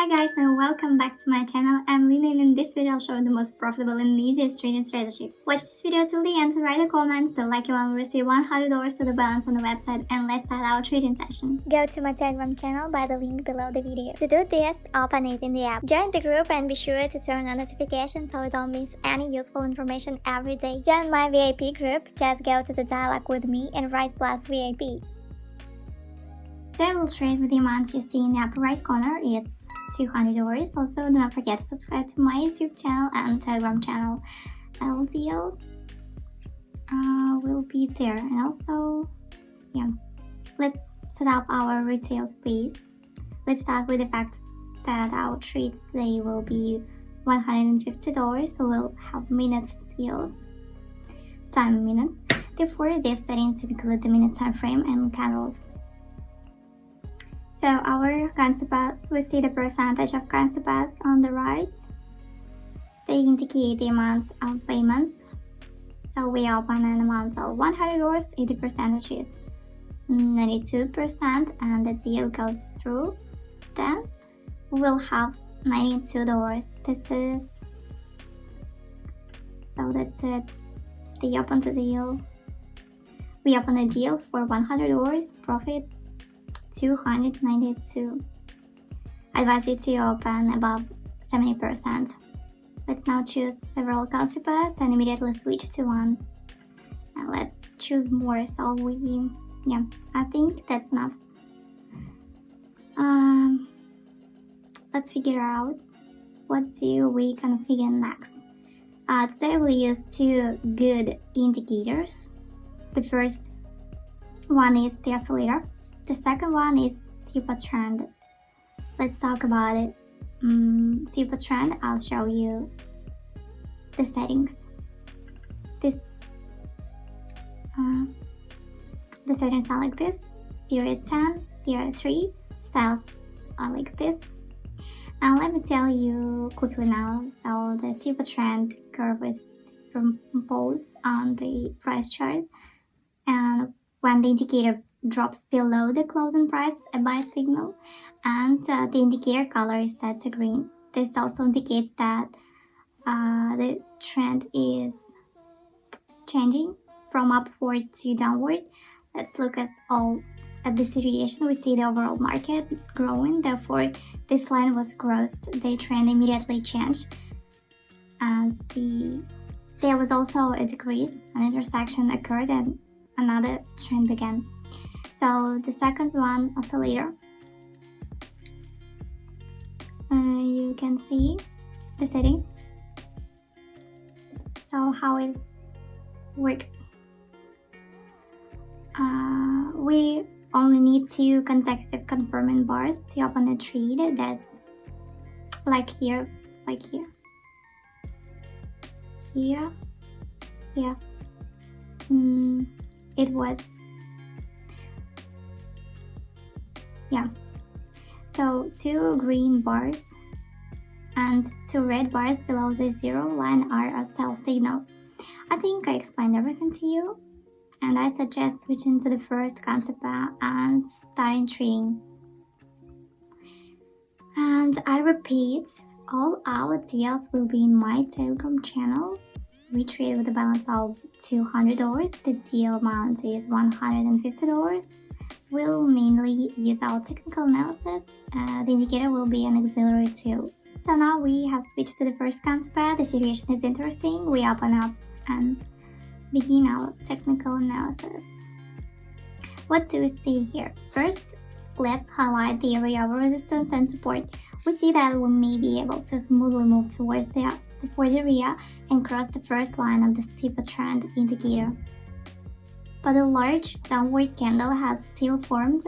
Hi guys and welcome back to my channel. I'm Lina and in this video I'll show you the most profitable and easiest trading strategy. Watch this video till the end and write a comment. The lucky one will receive $100 to the balance on the website, and let's start our trading session. Go to my Telegram channel by the link below the video. To do this, open it in the app. Join the group and be sure to turn on notifications so you don't miss any useful information every day. Join my VIP group. Just go to the dialog with me and write plus VIP. So I will trade with the amounts you see in the upper right corner. It's $200. Also, do not forget to subscribe to my YouTube channel and Telegram channel. All deals will be there. And also, let's set up our retail space. Let's start with the fact that our trades today will be $150. So we'll have minute deals, time minutes. Therefore, these settings include the minute time frame and candles. So our currency pairs, we see the percentage of currency pairs on the right. They indicate the amount of payments. So we open an amount of $100, 80% is 92%, and the deal goes through. Then we'll have $92. This is, so that's it. They open the deal. We open a deal for $100, profit $292. Advise you to open above 70%. Let's now choose several currency pairs and immediately switch to one. And let's choose more. So I think that's enough. Let's figure out what do we configure next. Today we'll use two good indicators. The first one is the oscillator. The second one is super trend. Let's talk about it. Super trend, I'll show you the settings. The settings are like this. Here at 10, here at 3. Styles are like this. And let me tell you quickly now. So the super trend curve is composed on the price chart, and when the indicator drops below the closing price, a buy signal, and the indicator color is set to green. This also indicates that the trend is changing from upward to downward. Let's look at the situation. We see the overall market growing, therefore this line was crossed. The trend immediately changed, and there was also a decrease. An intersection occurred and another trend began. So the second one, oscillator, you can see the settings. So how it works. We only need two consecutive confirming bars to open a trade. That's like here. It was. So two green bars and two red bars below the zero line are a sell signal. I think I explained everything to you, and I suggest switching to the first concept pair and starting trading. And I repeat, all our deals will be in my Telegram channel. We trade with a balance of $200. The deal amount is $150. We'll mainly use our technical analysis. The indicator will be an auxiliary tool. So now we have switched to the first concept pair. The situation is interesting. We open up and begin our technical analysis. What do we see here? First, let's highlight the area of resistance and support. We see that we may be able to smoothly move towards the support area and cross the first line of the super trend indicator. But a large downward candle has still formed.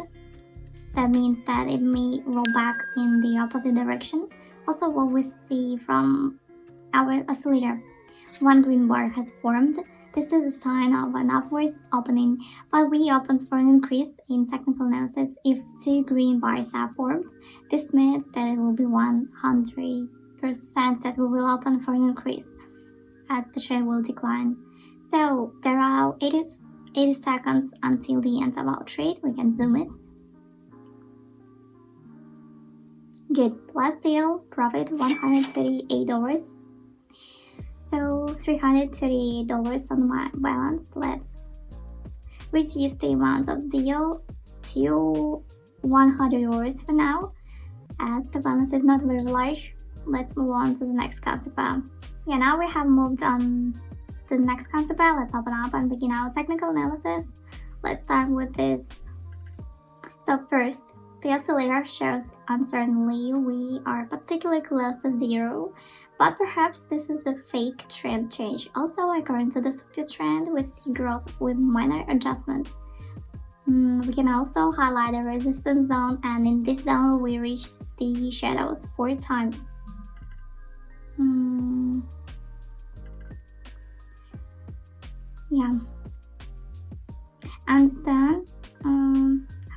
That means that it may roll back in the opposite direction. Also, what we see from our oscillator, one green bar has formed. This is a sign of an upward opening, but we open for an increase in technical analysis. If two green bars are formed, this means that it will be 100% that we will open for an increase, as the trend will decline. So there are 80 seconds until the end of our trade. We can zoom it. Good. Last deal, profit $138. So $338 on my balance. Let's reduce the amount of deal to $100 for now, as the balance is not very large. Let's move on to the next concept. Yeah, now we have moved on to the next concept. Let's open up and begin our technical analysis. Let's start with this. So first, the oscillator shows uncertainly we are particularly close to zero, but perhaps this is a fake trend change. Also, according to the super trend, we see growth with minor adjustments. We can also highlight a resistance zone, and in this zone we reach the shadows 4 times. Yeah, and then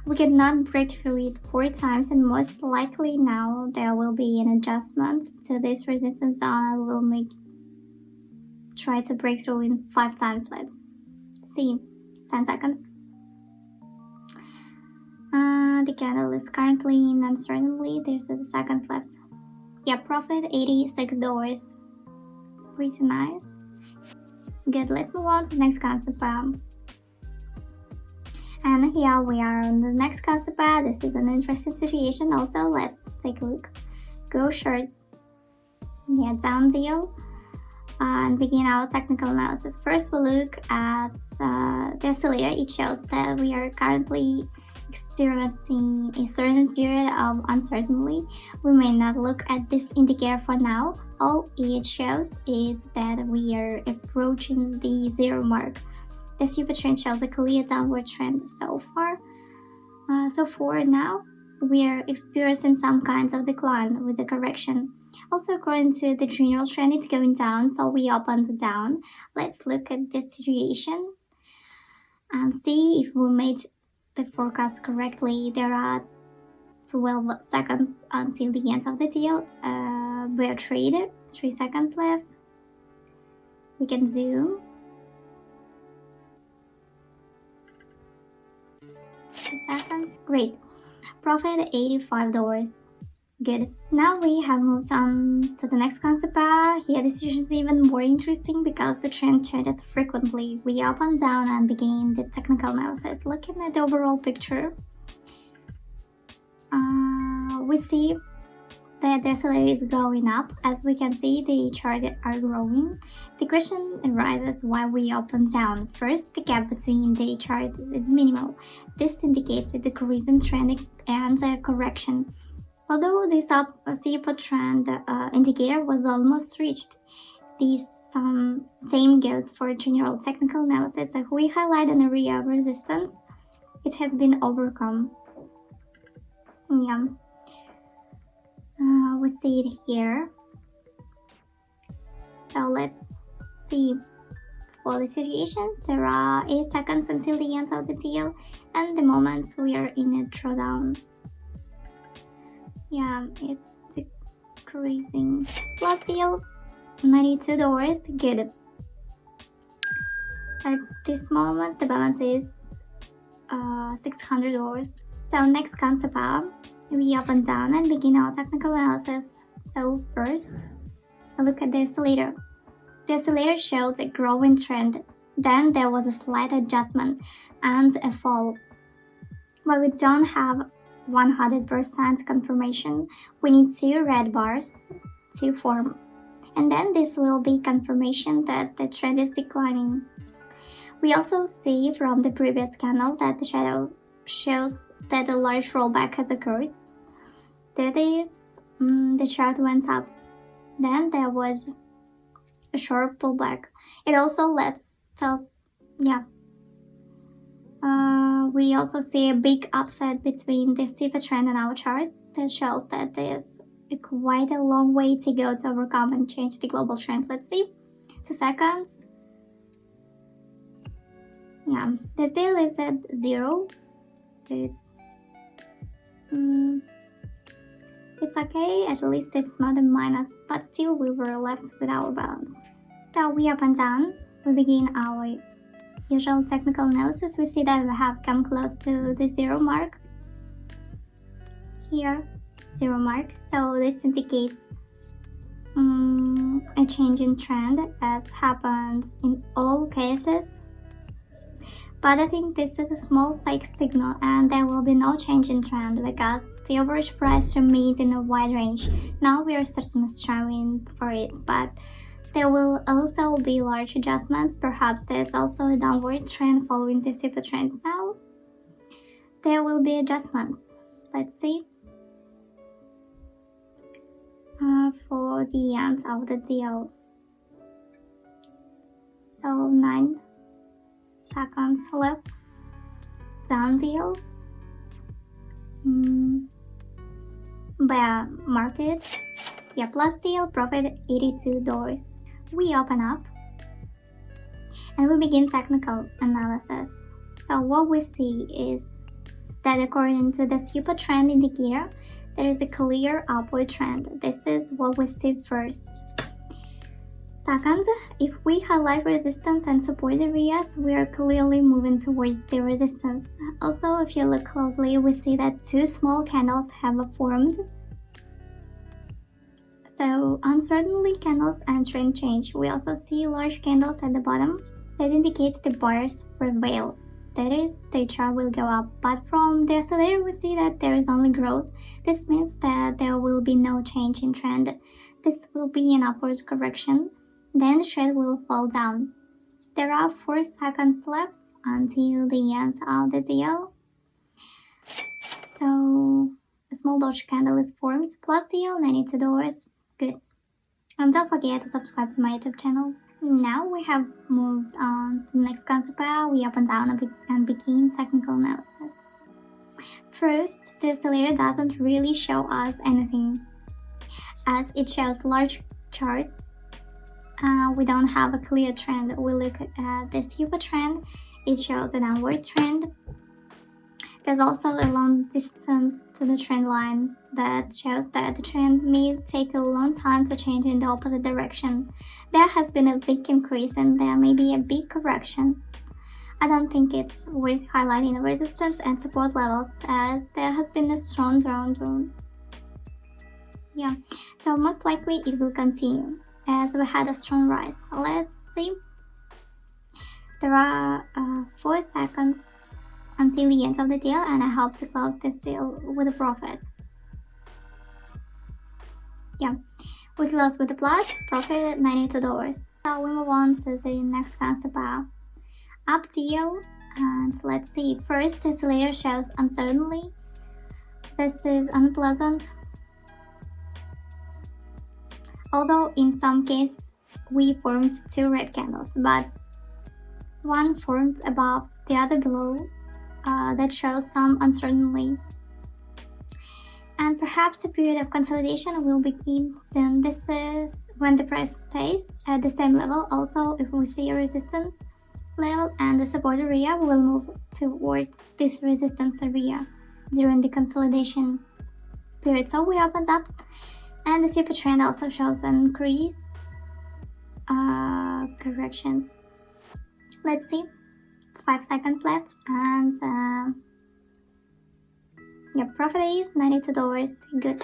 we cannot break through it 4 times, and most likely now there will be an adjustment to this resistance zone. I will try to break through in 5 times. Let's see. 10 seconds. The candle is currently in uncertainty. There's a second left. Yeah, profit $86. It's pretty nice. Good, let's move on to the next concept. And here we are on the next concept. This is an interesting situation also. Let's take a look. Go short. Yeah, down deal. And begin our technical analysis. First, we look at the oscillator. It shows that we are currently experiencing a certain period of uncertainty. We may not look at this indicator for now. All it shows is that we are approaching the zero mark. The super trend shows a clear downward trend so far. So for now, we are experiencing some kinds of decline with the correction. Also, according to the general trend, it's going down, so we opened down. Let's look at this situation and see if we made the forecast correctly. There are 12 seconds until the end of the deal. We are traded. 3 seconds left. We can zoom. 2 seconds. Great. Profit $85. Good. Now we have moved on to the next concept. Here the situation is even more interesting because the trend changes frequently. We up and down and begin the technical analysis. Looking at the overall picture, we see that the oscillator is going up. As we can see, the charts are growing. The question arises why we up and down. First, the gap between the charts is minimal. This indicates a decrease in trend and a correction. Although this upward trend indicator was almost reached, the same goes for general technical analysis. If we highlight an area of resistance, it has been overcome. Yeah. We see it here. So let's see. For the situation, there are 8 seconds until the end of the deal, and the moment we are in a drawdown. Yeah, it's decreasing. Last deal, $92. Good. At this moment, the balance is $600. So next concept up, we up and down and begin our technical analysis. So first, look at the oscillator. The oscillator shows a growing trend. Then there was a slight adjustment and a fall. But we don't have 100% confirmation. We need 2 red bars to form, and then this will be confirmation that the trend is declining. We also see from the previous candle that the shadow shows that a large rollback has occurred. That is, the chart went up, then there was a sharp pullback. It also tells, yeah. We also see a big upset between the super trend and our chart. That shows that there's quite a long way to go to overcome and change the global trend. Let's see. 2 seconds. Yeah, the deal is at 0. It's okay, at least it's not a minus, but still we were left with our balance. So we up and down. We begin our usual technical analysis. We see that we have come close to the 0 mark here. zero mark. So this indicates a change in trend, as happens in all cases. But I think this is a small fake signal, and there will be no change in trend because the average price remains in a wide range. Now we are certainly striving for it, but there will also be large adjustments. Perhaps there's also a downward trend following the super trend. Now there will be adjustments. Let's see. For the end of the deal. So 9 seconds left. Down deal. Bear market. Yeah, plus deal, profit $82. We open up and we begin technical analysis. So what we see is that according to the super trend indicator, there is a clear upward trend. This is what we see first. Second, if we highlight resistance and support areas, we are clearly moving towards the resistance. Also, if you look closely, we see that two small candles have formed. So, uncertainly, candles and trend change. We also see large candles at the bottom that indicates the buyers prevail. That is, the chart will go up. But from the oscillator, we see that there is only growth. This means that there will be no change in trend. This will be an upward correction. Then the trend will fall down. There are 4 seconds left until the end of the deal. So a small doge candle is formed, plus deal, $92. Good. And don't forget to subscribe to my YouTube channel. Now we have moved on to the next concept pair. We open down and begin technical analysis. First, the oscillator doesn't really show us anything, as it shows large charts. We don't have a clear trend. We look at the super trend. It shows a downward trend. There's also a long distance to the trend line that shows that the trend may take a long time to change in the opposite direction. There has been a big increase and there may be a big correction. I don't think it's worth highlighting resistance and support levels, as there has been a strong down. Yeah, so most likely it will continue, as we had a strong rise. Let's see. There are 4 seconds until the end of the deal, and I hope to close this deal with a profit. Yeah, we close with a plus, profit $92. So we move on to the next concept pair. Up deal, and let's see. First, this layer shows uncertainty. This is unpleasant. Although in some cases we formed 2 red candles, but one formed above, the other below, that shows some uncertainty. And perhaps a period of consolidation will begin soon. This is when the price stays at the same level. Also, if we see a resistance level and the support area, we will move towards this resistance area during the consolidation period. So we opened up, and the super trend also shows an increase corrections. Let's see. 5 seconds left, and yeah, profit is $92. Good.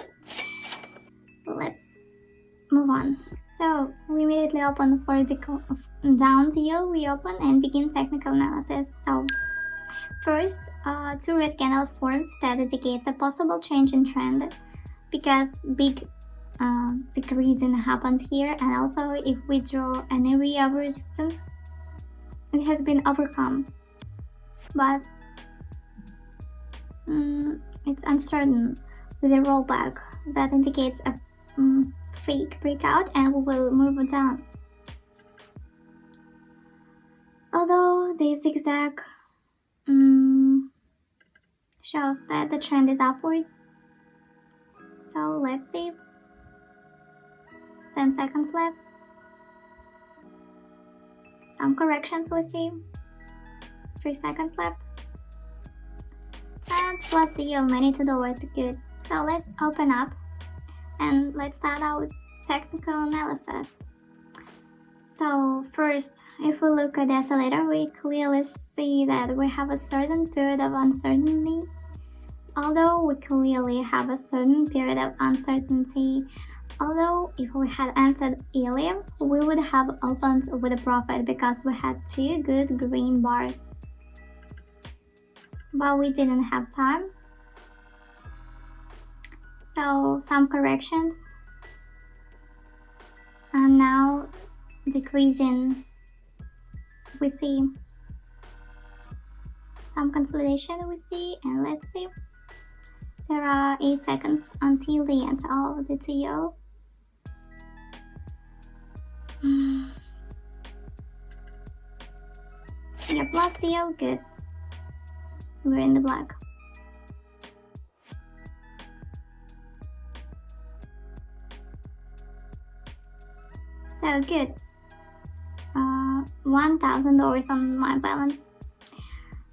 Let's move on. So we immediately open for the down deal. We open and begin technical analysis. So first, 2 red candles formed that indicates a possible change in trend, because big decreasing happens here, and also if we draw an area of resistance, it has been overcome, but it's uncertain with a rollback that indicates a fake breakout, and we will move down. Although the zigzag shows that the trend is upward. So let's see. 10 seconds left. Some corrections we see. 3 seconds left. And plus deal, $92. Good. So let's open up and let's start out technical analysis. So first, if we look at the oscillator, we clearly see that we have a certain period of uncertainty. Although we clearly have a certain period of uncertainty, although if we had entered earlier, we would have opened with a profit because we had two good green bars. But we didn't have time. So some corrections. And now decreasing, we see some consolidation, we see, and let's see. There are 8 seconds until the end of the deal. Yeah, plus deal, good. We're in the black. So good. $1,000 on my balance.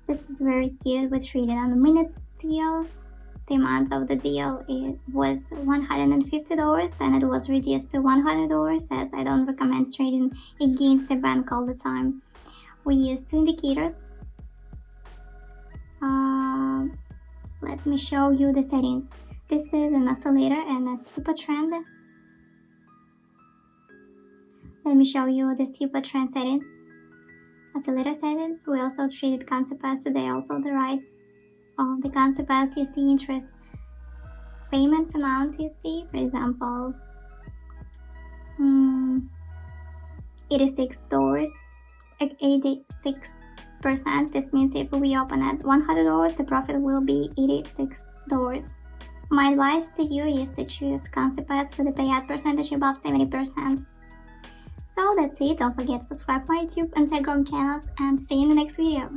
This is very good. We traded on the minute deals. The amount of the deal was $150, then it was reduced to $100 as I don't recommend trading against the bank all the time. We use 2 indicators. Let me show you the settings. This is an oscillator and a super trend. Let me show you the super trend settings. Oscillator settings. We also treated concept as today, also the right. On the concept as you see interest payments amounts you see, for example, $86, 86%. This means if we open at $100, the profit will be $86. My advice to you is to choose concept as with a payout percentage above 70%. So that's it. Don't forget to subscribe to my YouTube and Telegram channels and see you in the next video.